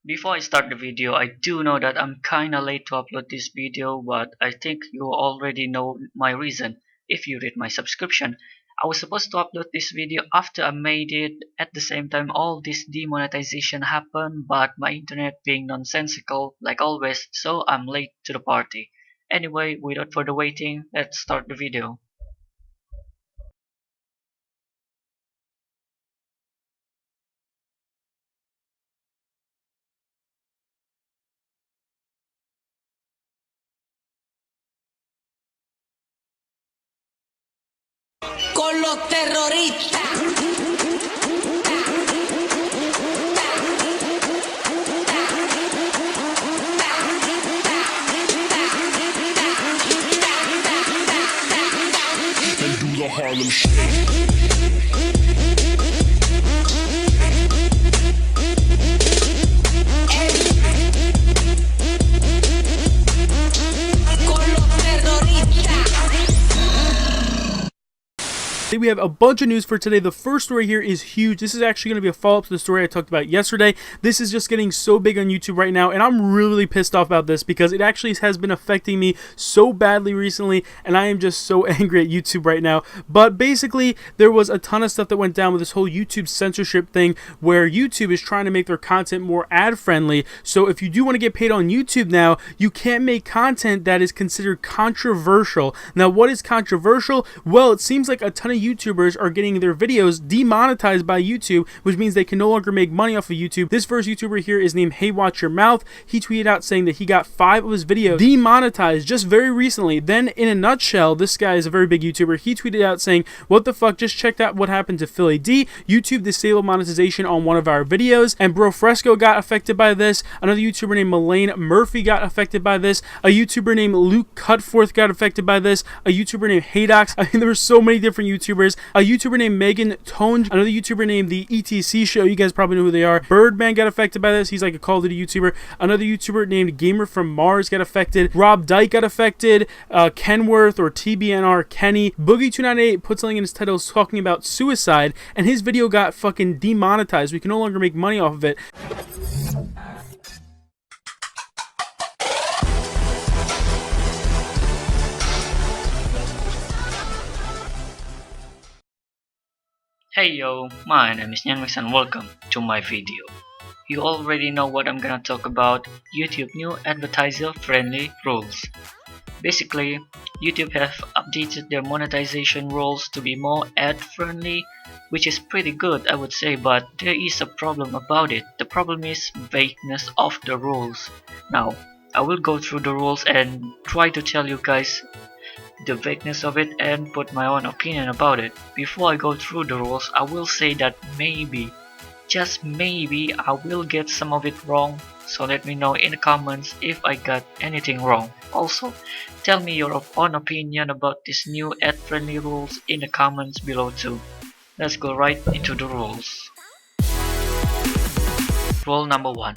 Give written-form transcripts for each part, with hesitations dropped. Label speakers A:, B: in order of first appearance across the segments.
A: Before I start the video, I do know that I'm kinda late to upload this video, but I think you already know my reason if you read my subscription. I was supposed to upload this video after I made it. At the same time, all this demonetization happened, but my internet being nonsensical like always, so I'm late to the party. Anyway, without further waiting, let's start the video.
B: Con los terroristas. And do the Harlem Shake. Con los terroristas.
C: We have a bunch of news for today. The first story here is huge. This is actually going to be a follow-up to the story I talked about yesterday. This is just getting so big on YouTube right now, and I'm really pissed off about this because it actually has been affecting me so badly recently, and I am just so angry at YouTube right now. But basically, there was a ton of stuff that went down with this whole YouTube censorship thing where YouTube is trying to make their content more ad-friendly. So if you do want to get paid on YouTube now, you can't make content that is considered controversial. Now, what is controversial? Well, it seems like a ton of YouTubers are getting their videos demonetized by YouTube, which means they can no longer make money off of YouTube. This first YouTuber here is named Hey Watch Your Mouth. He tweeted out saying that he got 5 of his videos demonetized just very recently. Then, in a nutshell, this guy is a very big YouTuber. He tweeted out saying, "What the fuck, just checked out what happened to Philly D. YouTube disabled monetization on one of our videos." And Bro Fresco got affected by this. Another YouTuber named Melaine Murphy got affected by this. A YouTuber named Luke Cutforth got affected by this. A YouTuber named Haydox. I mean, there were so many different YouTubers. A YouTuber named Megan Tone. Another YouTuber named The ETC Show. You guys probably know who they are. Birdman got affected by this. He's like a Call of Duty YouTuber. Another YouTuber named Gamer from Mars got affected. Rob Dyke got affected. Kenworth or TBNR Kenny. Boogie298 put something in his title talking about suicide, and his video got fucking demonetized. We can no longer make money off of it.
A: Hey yo, my name is Nyanmix and welcome to my video. You already know what I'm gonna talk about: YouTube new advertiser friendly rules. Basically, YouTube have updated their monetization rules to be more ad friendly, which is pretty good I would say, but there is a problem about it. The problem is vagueness of the rules. Now, I will go through the rules and try to tell you guys the vagueness of it and put my own opinion about it. Before I go through the rules, I will say that maybe, just maybe, I will get some of it wrong, so let me know in the comments if I got anything wrong. Also, tell me your own opinion about these new ad-friendly rules in the comments below too. Let's go right into the rules. Rule number 1.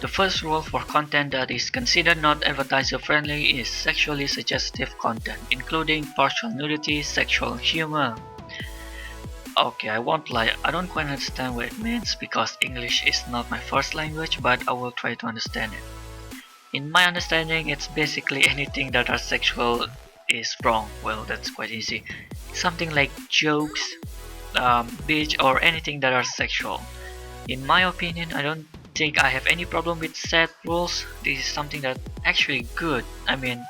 A: The first rule for content that is considered not advertiser friendly is sexually suggestive content, including partial nudity, sexual humor. Okay, I won't lie, I don't quite understand what it means because English is not my first language, but I will try to understand it. In my understanding, it's basically anything that are sexual is wrong. Well, that's quite easy. Something like jokes, bitch, or anything that are sexual. In my opinion, I don't think I have any problem with set rules. This is something that actually good. I mean,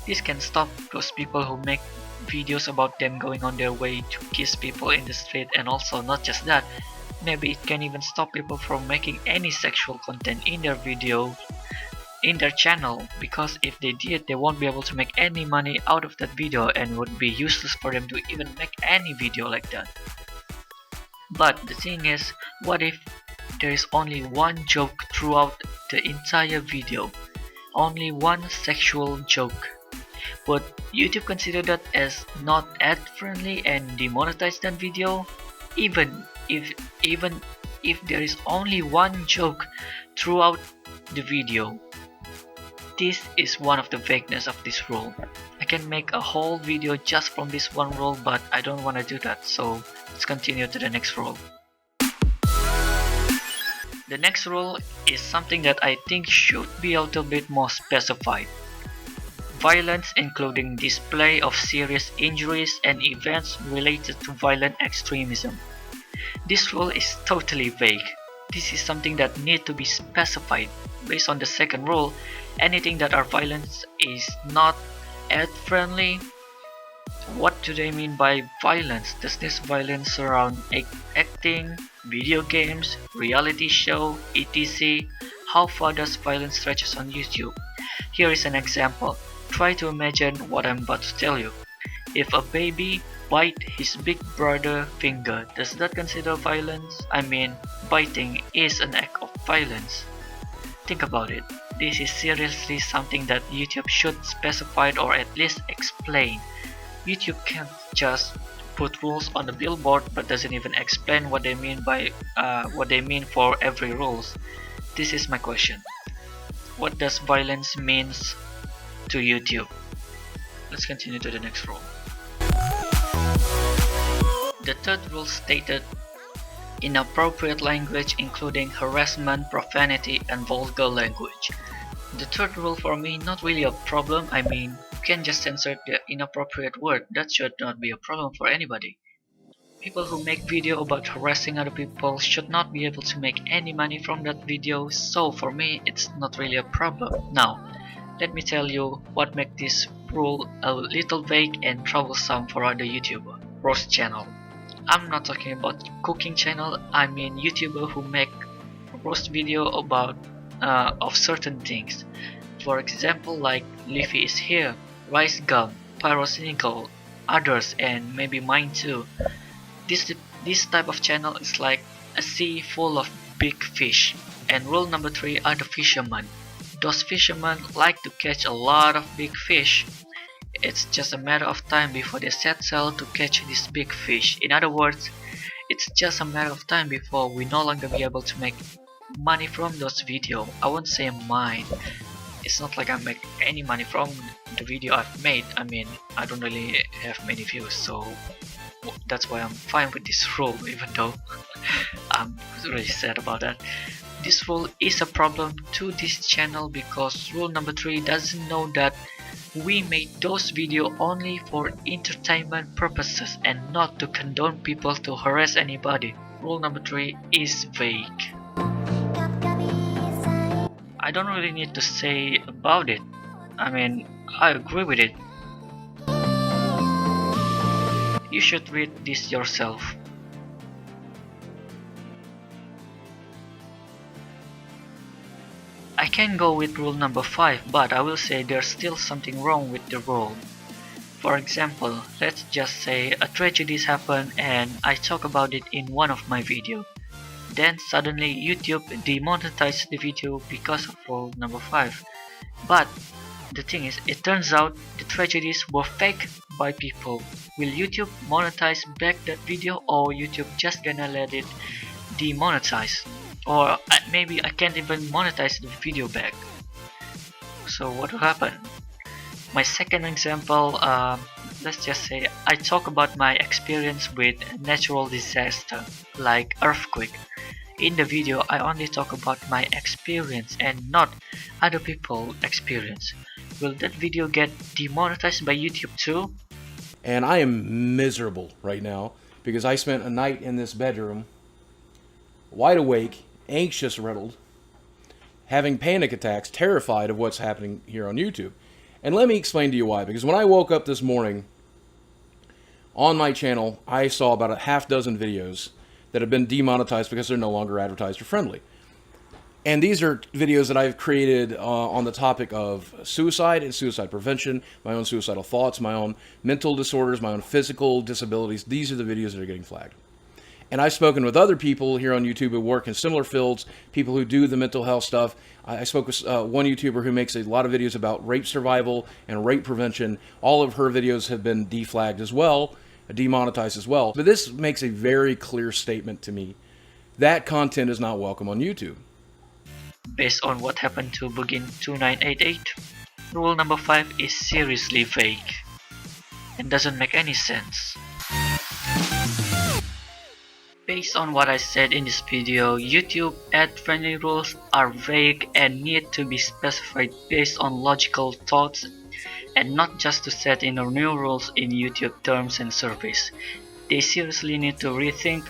A: this can stop those people who make videos about them going on their way to kiss people in the street, and also not just that, maybe it can even stop people from making any sexual content in their video, in their channel, because if they did, they won't be able to make any money out of that video and would be useless for them to even make any video like that. But the thing is, what if there is only one joke throughout the entire video? Only one sexual joke. Would YouTube consider that as not ad friendly and demonetize that video? Even if there is only one joke throughout the video. This is one of the vagueness of this rule. I can make a whole video just from this one rule, but I don't want to do that, so let's continue to the next rule. The next rule is something that I think should be a little bit more specified. Violence including display of serious injuries and events related to violent extremism. This rule is totally vague. This is something that needs to be specified. Based on the second rule, anything that are violence is not ad friendly. What do they mean by violence? Does this violence surround acting, video games, reality show, etc.? How far does violence stretches on YouTube? Here is an example. Try to imagine what I'm about to tell you. If a baby bite his big brother finger, does that consider violence? I mean, biting is an act of violence. Think about it. This is seriously something that YouTube should specify or at least explain. YouTube can't just put rules on the billboard but doesn't even explain what they mean by what they mean for every rules. This is my question. What does violence means to YouTube? Let's continue to the next rule. The third rule stated inappropriate language including harassment, profanity, and vulgar language. The third rule for me not really a problem. I mean, you can just censor the inappropriate word. That should not be a problem for anybody. People who make video about harassing other people should not be able to make any money from that video, so for me it's not really a problem. Now, let me tell you what makes this rule a little vague and troublesome for other YouTuber. Roast channel. I'm not talking about cooking channel, I mean YouTuber who make roast video about of certain things. For example, like Leafy is here, Rice Gum, Pyrocynical, others, and maybe mine too. This type of channel is like a sea full of big fish. And rule number 3 are the fishermen. Those fishermen like to catch a lot of big fish. It's just a matter of time before they set sail to catch this big fish. In other words, it's just a matter of time before we no longer be able to make money from those videos. I won't say mine. It's not like I make any money from the video I've made. I mean, I don't really have many views, so that's why I'm fine with this rule, even though I'm really sad about that. This rule is a problem to this channel because rule number 3 doesn't know that we made those videos only for entertainment purposes and not to condone people to harass anybody. Rule number 3 is vague. I don't really need to say about it. I mean, I agree with it. You should read this yourself. I can go with rule number 5, but I will say there's still something wrong with the rule. For example, let's just say a tragedy happened and I talk about it in one of my videos. Then suddenly YouTube demonetized the video because of rule number 5. But the thing is, it turns out the tragedies were fake by people. Will YouTube monetize back that video, or YouTube just gonna let it demonetize? Or maybe I can't even monetize the video back. So what will happen? My second example, let's just say I talk about my experience with natural disaster like earthquake. In the video I only talk about my experience and not other people's experience. Will that video get demonetized by YouTube too?
D: And I am miserable right now because I spent a night in this bedroom, wide awake, anxious riddled, having panic attacks, terrified of what's happening here on YouTube. And let me explain to you why. Because when I woke up this morning, on my channel, I saw about a half dozen videos that have been demonetized because they're no longer advertiser friendly. And these are videos that I've created on the topic of suicide and suicide prevention, my own suicidal thoughts, my own mental disorders, my own physical disabilities. These are the videos that are getting flagged. And I've spoken with other people here on YouTube who work in similar fields, people who do the mental health stuff. I spoke with one YouTuber who makes a lot of videos about rape survival and rape prevention. All of her videos have been deflagged as well, demonetized as well. But this makes a very clear statement to me. That content is not welcome on YouTube.
A: Based on what happened to Bugin2988, rule number 5 is seriously vague and doesn't make any sense. Based on what I said in this video, YouTube ad-friendly rules are vague and need to be specified based on logical thoughts and not just to set in new rules in YouTube terms and service. They seriously need to rethink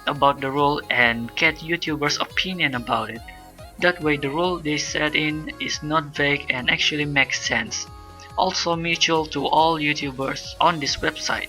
A: about the rule and get YouTubers' opinion about it. That way the rule they set in is not vague and actually makes sense. Also mutual to all YouTubers on this website.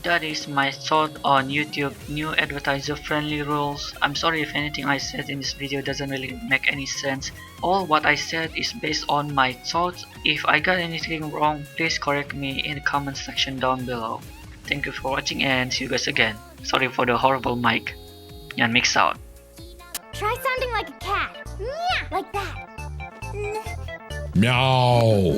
A: That is my thought on YouTube new advertiser friendly rules. I'm sorry if anything I said in this video doesn't really make any sense. All what I said is based on my thoughts. If I got anything wrong, please correct me in the comment section down below. Thank you for watching and see you guys again. Sorry for the horrible mic. Yan mix out.
E: Try sounding like a cat. Meow. Like that.
B: Meow.